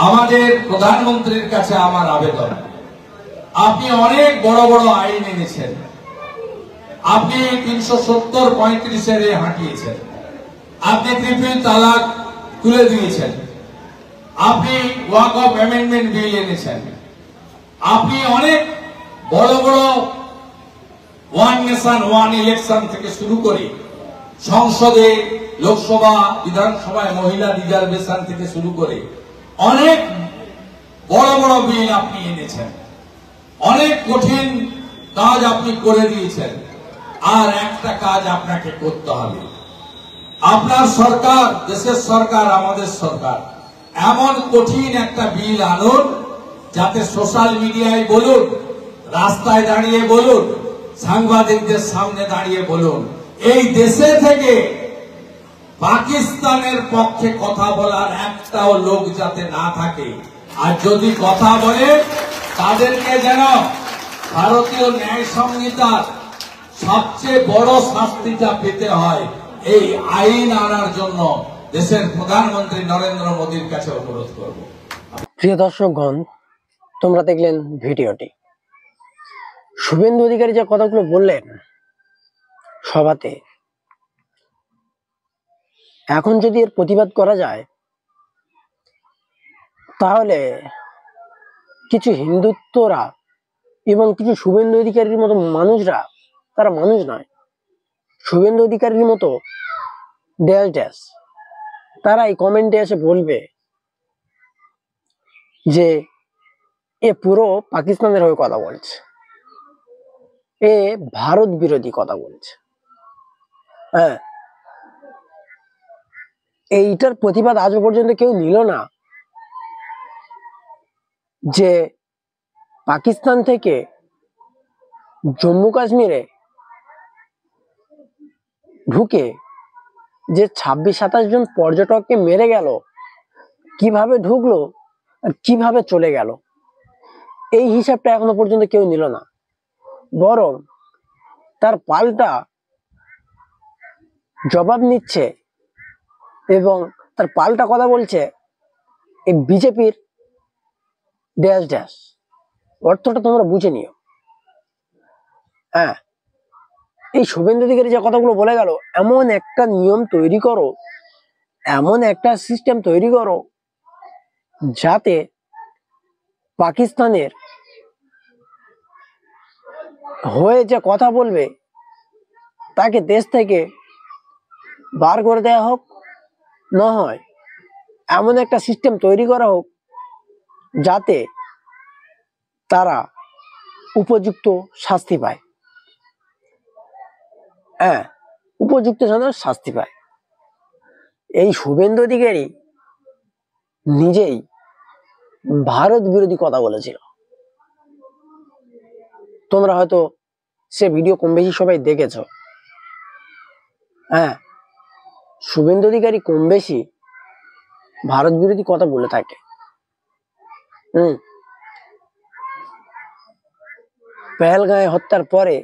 আমাদের প্রধানমন্ত্রীর কাছে আমার আবেদন, আপনি অনেক বড় বড় আইন এনেছেন, আপনি 370-35 হাঁটিয়েছেন, আপনি ট্রিপল তালাক তুলে দিয়েছেন, আপনি ওয়াকফ অ্যামেন্ডমেন্ট বিল এনেছেন, আপনি অনেক বড় বড় ওয়ান নেশন ওয়ান ইলেকশন থেকে শুরু করে সংসদে, লোকসভা, বিধানসভায় মহিলা রিজার্ভেশন থেকে শুরু করে অনেক বড় বড় বিল আপনি এনেছেন, অনেক কঠিন কাজ আপনি করে দিয়েছেন। আর একটা কাজ আপনাকে করতে হবে, আপনার সরকার, দেশের সরকার, আমাদের সরকার এমন কঠিন একটা বিল আনুন যাতে সোশ্যাল মিডিয়ায় বলুন, রাস্তায় দাঁড়িয়ে বলুন, সাংবাদিকদের সামনে দাঁড়িয়ে বলুন, এই দেশে থেকে পাকিস্তানের পক্ষে কথা বলার একটাও লোক যাতে না থাকে। আর যদি কথা বলে তাদেরকে যেন ভারতীয় ন্যায় সংহিতার সবচেয়ে বড় শাস্তিটা পেতে হয়। এই আইন আনার জন্য দেশের প্রধানমন্ত্রী নরেন্দ্র মোদীর কাছে অনুরোধ করব। প্রিয় দর্শকগণ, তোমরা দেখলেন ভিডিওটি। শুভেন্দু অধিকারী যে কথাগুলো বললেন সভাতে, এখন যদি এর প্রতিবাদ করা যায় তাহলে কিছু হিন্দুত্বরা এবং কিছু শুভেন্দু অধিকারীর মতো মানুষরা, তারা মানুষ নয়, শুভেন্দু অধিকারীর মতো ড্যাশ ড্যাশ, তারা এই কমেন্টে এসে বলবে যে এ পুরো পাকিস্তানের হয়ে কথা বলছে, এ ভারত বিরোধী কথা বলছে। হ্যাঁ, এইটার প্রতিবাদ আজও পর্যন্ত কেউ নিল না যে পাকিস্তান থেকে জম্মু কাশ্মীরে ঢুকে যে 26-27 জন পর্যটককে মেরে গেল, কিভাবে ঢুকলো আর কিভাবে চলে গেল, এই হিসাবটা এখনো পর্যন্ত কেউ নিল না। বরং তার পাল্টা জবাব নিচ্ছে এবং তার পাল্টা কথা বলছে এই বিজেপির ড্যাশ ড্যাশ। অর্থটা তোমরা বুঝে নিও। হ্যাঁ, এই শুভেন্দু অধিকারী যে কথাগুলো বলে গেল, এমন একটা নিয়ম তৈরি করো, এমন একটা সিস্টেম তৈরি করো যাতে পাকিস্তানের হয়ে যে কথা বলবে তাকে দেশ থেকে বার করে দেওয়া হোক, না হয় এমন একটা সিস্টেম তৈরি করা হোক যাতে তারা উপযুক্ত শাস্তি পায়। হ্যাঁ, উপযুক্ত শাস্তি পায়। এই শুভেন্দু অধিকারী নিজেই ভারত বিরোধী কথা বলেছিল। তোমরা হয়তো সে ভিডিও কম বেশি সবাই দেখেছো। হ্যাঁ, শুভেন্দু অধিকারী কম বেশি ভারত বিরোধী কথা বলে থাকে। পেহেলগাঁয়ে হত্যার পরে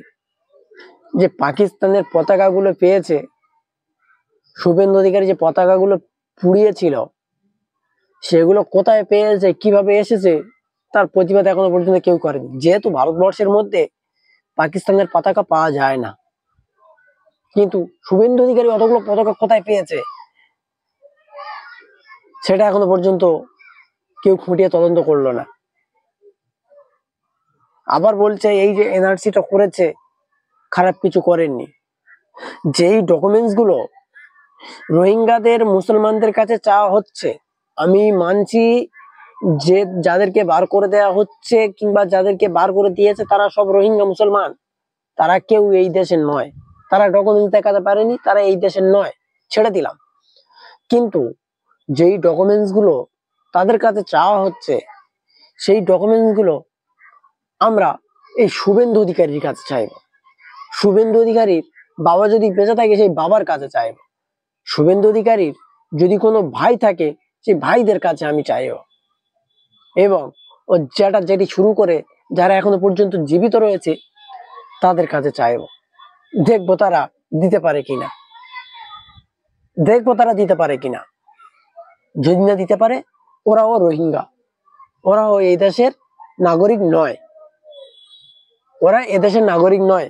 যে পাকিস্তানের পতাকাগুলো পেয়েছে, শুভেন্দু অধিকারী যে পতাকাগুলো পুড়িয়েছিল, সেগুলো কোথায় পেয়েছে, কিভাবে এসেছে, তার প্রতিবাদ এখনো পর্যন্ত কেউ করেনি। যেহেতু ভারতবর্ষের মধ্যে পাকিস্তানের পতাকা পাওয়া যায় না, কিন্তু শুভেন্দু অধিকারী অতগুলো পতাকা কোথায় পেয়েছে সেটা এখনো পর্যন্ত কেউ খুঁটিয়ে তদন্ত করলো না। আবার বলছে এই যে এনআরসিটা করেছে, খারাপ কিছু করেননি। যেই ডকুমেন্টস গুলো রোহিঙ্গাদের, মুসলমানদের কাছে চাওয়া হচ্ছে, আমি মানছি যে যাদেরকে বার করে দেওয়া হচ্ছে কিংবা যাদেরকে বার করে দিয়েছে তারা সব রোহিঙ্গা মুসলমান, তারা কেউ এই দেশের নয়, তারা ডকুমেন্টস দেখাতে পারেনি, তারা এই দেশের নয়, ছেড়ে দিলাম। কিন্তু যেই ডকুমেন্টস গুলো তাদের কাছে চাওয়া হচ্ছে, সেই ডকুমেন্টস গুলো আমরা এই শুভেন্দু অধিকারীর কাছে চাইব। শুভেন্দু অধিকারীর বাবা যদি বেঁচে থাকে সেই বাবার কাছে চাইব। শুভেন্দু অধিকারীর যদি কোনো ভাই থাকে সেই ভাইদের কাছে আমি চাইব। এবং ও যেটি শুরু করে যারা এখনো পর্যন্ত জীবিত রয়েছে তাদের কাছে চাইব। দেখবো তারা দিতে পারে কিনা। যদি না দিতে পারে ওরাও রোহিঙ্গা, ওরাও এই দেশের নাগরিক নয়, ওরা এদেশের নাগরিক নয়,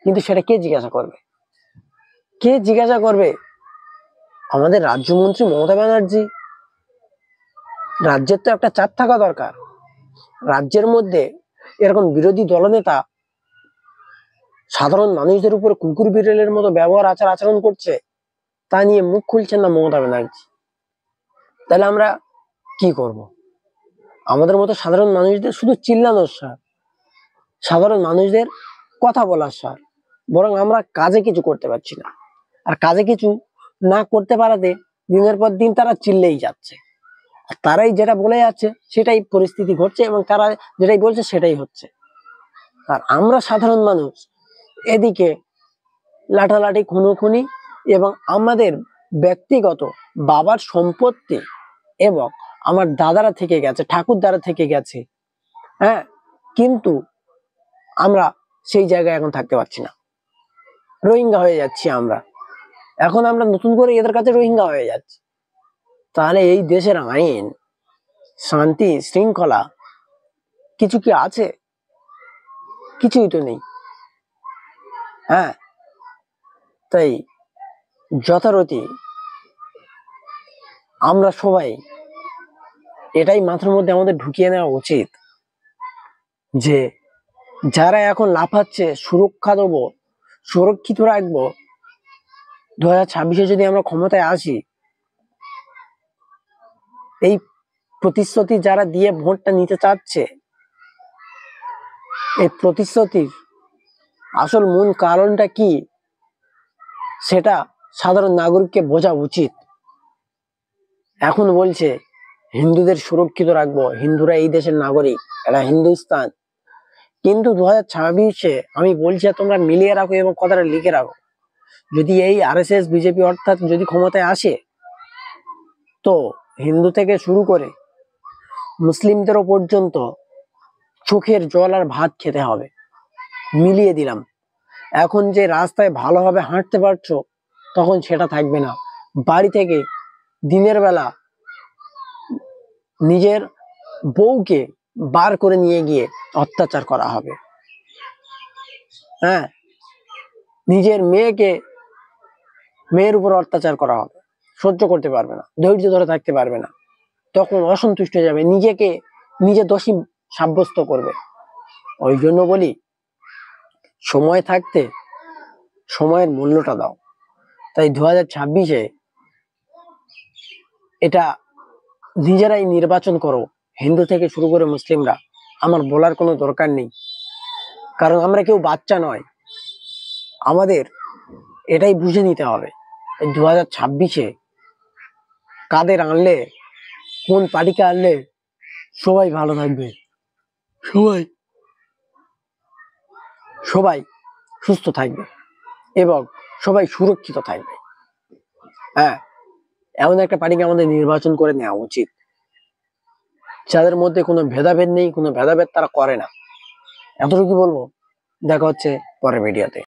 কিন্তু সেটা কে জিজ্ঞাসা করবে? কে জিজ্ঞাসা করবে? আমাদের রাজ্যমন্ত্রী মমতা ব্যানার্জি। রাজ্যের তো একটা চাপ থাকা দরকার। রাজ্যের মধ্যে এরকম বিরোধী দলনেতা সাধারণ মানুষদের উপরে কুকুর বিড়ালের মতো ব্যবহার আচরণ করছে, তা নিয়ে মুখ খুলছেন না মমতা ব্যানার্জি। তাহলে আমরা কি করব? আমাদের মতো সাধারণ মানুষদের শুধু চিল্লানোর সার, সাধারণ মানুষদের কথা বলার সার, বরং আমরা কাজে কিছু করতে পারছি না। আর কাজে কিছু না করতে পারাতে দিনের পর দিন তারা চিল্লেই যাচ্ছে। আর তারাই যেটা বলে যাচ্ছে সেটাই পরিস্থিতি ঘটছে, এবং তারা যেটাই বলছে সেটাই হচ্ছে। আর আমরা সাধারণ মানুষ এদিকে লাঠালাঠি, খুনোখুনি, এবং আমাদের ব্যক্তিগত বাবার সম্পত্তি এবং আমার দাদারা থেকে গেছে, ঠাকুর দ্বারা থেকে গেছে, হ্যাঁ, কিন্তু আমরা সেই জায়গায় এখন থাকতে পারছি না। রোহিঙ্গা হয়ে যাচ্ছি আমরা। এখন আমরা নতুন করে এদের কাছে রোহিঙ্গা হয়ে যাচ্ছি। তাহলে এই দেশের আইন, শান্তি, শৃঙ্খলা কিছু কি আছে? কিছুই তো নেই। হ্যাঁ, তাই যথারীতি আমরা সবাই এটাই মাথার মধ্যে আমাদের ঢুকিয়ে নেওয়া উচিত যে যারা এখন লাফাচ্ছে সুরক্ষা দেবো, সুরক্ষিত রাখবো, 2026-এ যদি আমরা ক্ষমতায় আসি, এই প্রতিশ্রুতি যারা দিয়ে ভোটটা নিতে চাচ্ছে, এই প্রতিশ্রুতির আসল মূল কারণটা কি সেটা সাধারণ নাগরিককে বোঝা উচিত। এখন বলছে হিন্দুদের সুরক্ষিত রাখবো, হিন্দুরা এই দেশের নাগরিক, এটা হিন্দুস্তান। কিন্তু 2026-এ আমি বলছি তোমরা মিলিয়ে রাখো এবং কথাটা লিখে রাখো, যদি এই RSS বিজেপি অর্থাৎ যদি ক্ষমতায় আসে, তো হিন্দু থেকে শুরু করে মুসলিমদেরও পর্যন্ত চোখের জল আর ভাত খেতে হবে। মিলিয়ে দিলাম। এখন যে রাস্তায় ভালোভাবে হাঁটতে পারছো, তখন সেটা থাকবে না। বাড়ি থেকে দিনের বেলা নিজের বউকে বার করে নিয়ে গিয়ে অত্যাচার করা হবে। হ্যাঁ, নিজের মেয়ের উপর অত্যাচার করা হবে, সহ্য করতে পারবে না, ধৈর্য ধরে থাকতে পারবে না, তখন অসন্তুষ্ট হয়ে যাবে, নিজে দোষী সাব্যস্ত করবে। ওই জন্য বলি, সময় থাকতে সময়ের মূল্যটা দাও। তাই 2026-এ এটা নিজেরাই নির্বাচন করো, হিন্দু থেকে শুরু করে মুসলিমরা। আমার বলার কোনো দরকার নেই, কারণ আমরা কেউ বাচ্চা নয়। আমাদের এটাই বুঝে নিতে হবে 2026-এ কাদের আনলে, কোন পার্টিকে আনলে সবাই ভালো থাকবে, সবাই সুস্থ থাকবে এবং সবাই সুরক্ষিত থাকবে। হ্যাঁ, এমন একটা পার্টিকে আমাদের নির্বাচন করে নেওয়া উচিত, যাদের মধ্যে কোনো ভেদাভেদ নেই, কোনো ভেদাভেদ তারা করে না। এতটুকু বলবো। দেখা হচ্ছে পরের ভিডিওতে।